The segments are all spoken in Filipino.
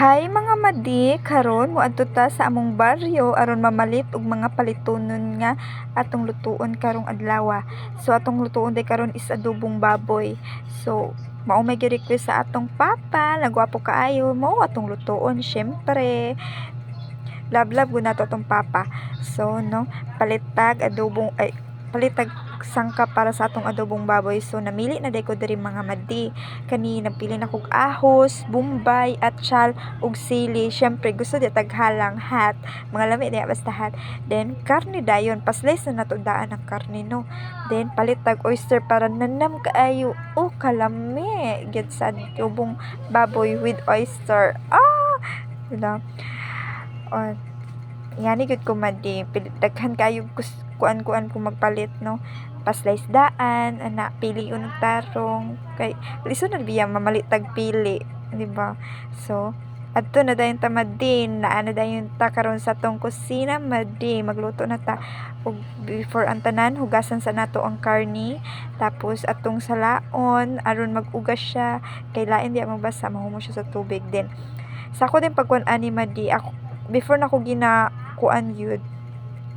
Hi mga madi, karon moadto ta sa among baryo aron mamalit og mga palitonon nga atong lutuon karong adlaw. So atong lutuon day karon is adobong baboy. So mao may gi-request sa atong papa, nagwapo kaayo, mao atong lutuon syempre. Love gud nato atong papa. So no, palitag adobong ay palitag sangkap para sa atong adobong baboy. So namili na day ko diri mga madi. Kani nagpili na kog ahos, bombay, atsyal ug sili. Syempre gusto di taghalang hat. Mga lami diya basta hat. Then karne dayon, paslice na nato daan ang karne no. Then palitag oyster para nanam kaayo. Oh kalami gyud sa adobong baboy with oyster. Diba? Oh, ngani gud ko madi daghan kayo kuan-kuan ko magpalit no, paslice daan ana pili unong tarong kay lisod na biya mamali tag pili, di ba? So adto na dayon ta madi, naano dayon ta karon sa tong kusina madi, magluto na ta ug before ang tanan hugasan sa nato ang karni, tapos atong salaon aron mag-ugas siya kay lain di mabasa mahumo siya sa tubig. Then sa ako din pagkuan ani madi, ako before na ko kuan yun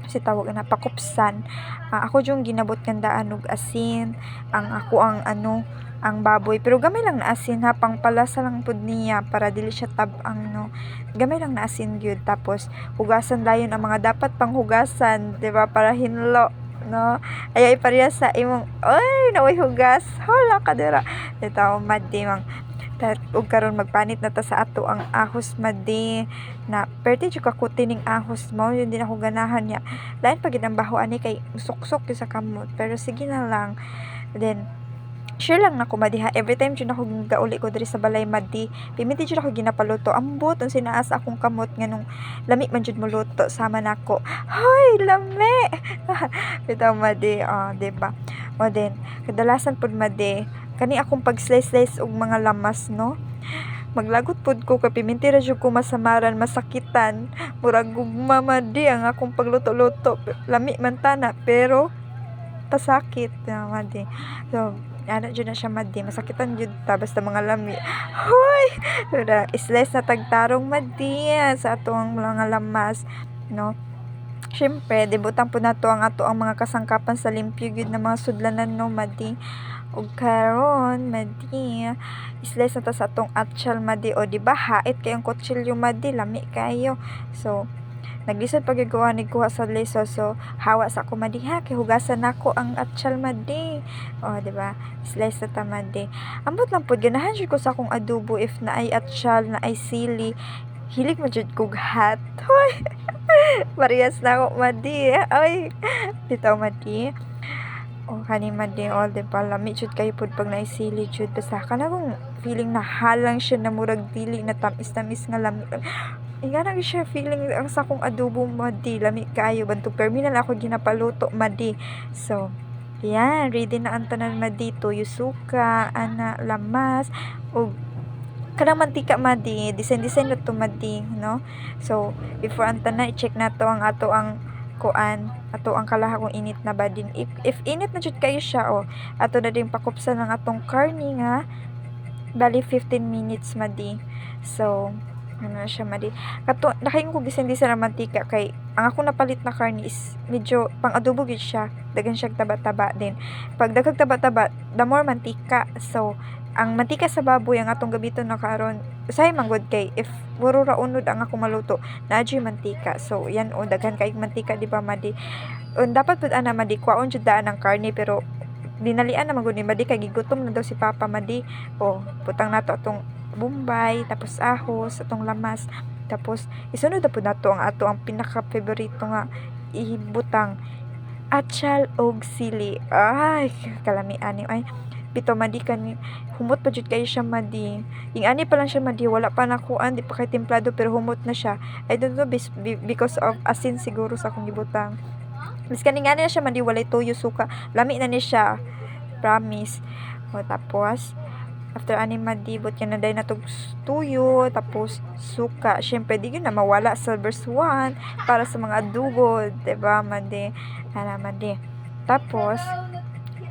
si tawag na pakupsan, ako yung ginabot kandaan og asin ang ako ang ang baboy, pero gamay lang na asin ha, pang palasa lang pud niya para dili siya tabang no, gamay lang na asin gyud. Tapos hugasan dayon ang mga dapat pang hugasan, di ba, para hinlo no, ay pareha sa imong oy naway hugas hala kadira dito madi mang ug karon magpanit na ta sa ato ang ahos madi, na perti jud ka tining ahos mo yun din ako ganahan niya, lain pag ang baho ani kay suksok sa kamot, pero sige na lang. Then sure lang na ko madi ha, every time jud ako gauli ko diri sa balay madi, piminti jud ako ginapaluto ambot ang sinaas akong kamot nganong lami man jud mo luto sama nako, hoy lami bitaw madi, diba? O din kadalasan pud madi kani akong pag-slice og mga lamas no, maglagot pud ko kay piminti ra jud ko masamaran masakitan, murag gugma madi ang akong pagluto-luto, lami man tana pero pasakit na madi. So ano jud na siya madi, masakitan jud ta basta mga lami, hoy slice na tagtarong madi sa atong mga lamas no. Syempre dibutang po nato ang ato ang mga kasangkapan sa limpyo gyud na mga sudlanan no madi. Ug karon madi, slice na ta sa atong atsyal madi, o di ba hait kay ang kutsilyo madi, lami kayo. So naglisod pagagawa ni kuha sa liso, so hawa sa ako madi ha kay hugasan nako ang atsyal madi, o di ba, slice na ta madi. Ambot lang pud ganahan jud ko sa akong adobo if na ay atsyal na ay sili, hilig mo jud kog hat, hoy parehas na ako madi, ay bitaw madi. O kani madi, all di ba lami jud kayo pud pag naisili jud, basta kanang feeling na halang siya na murag dili na tamis-tamis nga lami. Nga na siya feeling ang sa akong adobo madi, lami kayo bantog terminal ako ginapaluto madi. So yan, ready na ang tanan madi, tuyo suka ana lamas ug kanang mantika madi, design na to madi no. So before ang tanan i-check nato ang ato ang kuan, ato ang kalaha kung init na ba din, if init na jud kayo siya, ato na din pakupsan ang atong karni nga bali 15 minutes madi. So ano na siya madi, kato nakain ko bisan sa mantika kay ang ako napalit na karni is medyo pang adobo gid siya, daghan siya taba-taba. Din pag daghang taba-taba the more mantika, so ang mantika sa baboy ang atong gabiton na karon usahay manggod kay if puro ra unod ang ako maluto na mantika. So yan daghan kay mantika di ba madi, dapat pud ana madi kwaon jud daan ang karne, pero dinalian na magud ni madi kay gigutom na daw si papa madi. Putang nato atong bombay, tapos ahos, atong lamas, tapos isunod na pud nato ang ato ang pinaka favorito nga ibutang atsyal og sili. Ay kalami ani ay bitaw madi kani humot pa jud kayo siya madi, yung ani pa lang siya madi, wala pa nakuan, di pa kay templado pero humot na siya. I don't know because of asin siguro sa akong gibutang. Mas kani nga na siya madi, walay tuyo suka, lami na ni siya, promise. Tapos after ani madi, but yan na day natog tuyo tapos suka, syempre di yun na mawala sa verse 1 para sa mga adobo, diba madi, madi. Tapos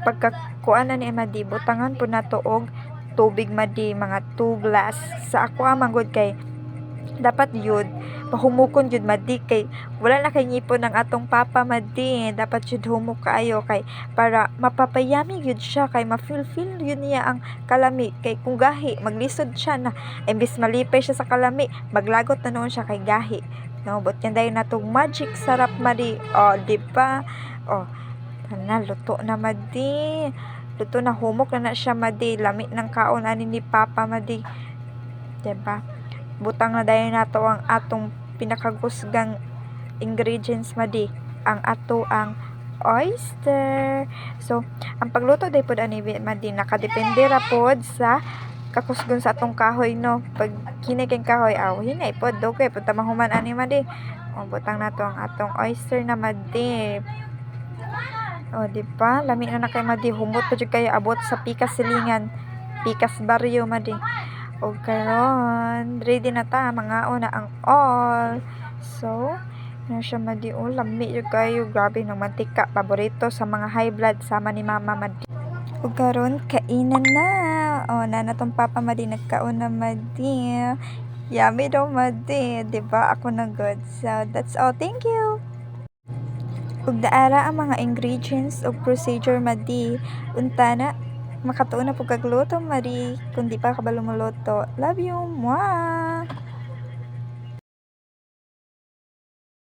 pagkakuan na ni madi, butangan po nato og tubig madi, mga 2 glass sa ako manggod kay dapat yun pahumukon jud madi kay wala na kay ngipon ang atong papa madi, dapat jud humok kaayo kay para mapapayami yun siya kay ma-feel yun niya ang kalami kay kung gahi maglisod siya na imbis malipay siya sa kalami maglagot na noon siya kay gahi no but yan dayon natong magic sarap madi di ba na luto na madi luto na humok na siya madi lami ng kaon ani ni papa madi, diba? Butang na dayon nato ang atong pinakagusgang ingredients madi ang oyster. So ang pagluto day pod ani madi nakadepende ra pod sa kakusgon sa atong kahoy no. Pag hinay kay kahoy hinay pod okay pud ta mahuman ani madi. Butang nato ang atong oyster na madi. Di ba? Lami na kay madi humot pa jud kayo abot sa pikas silingan, pikas baryo madi. Karon ready na ta mangaon na ang all. So na siya madi lami jud kayo grabe ng mantika paborito sa mga high blood sama ni mama madi. Karon kainan na. Na natong papa madi nagkaon na madi. Yummy daw madi, di ba? Ako na good. So that's all. Thank you. Ug daara ang mga ingredients ug procedure madi. Unta na makatuon na pug kagluto madi kun di pa kabalo mo luto. Love you. Mwah.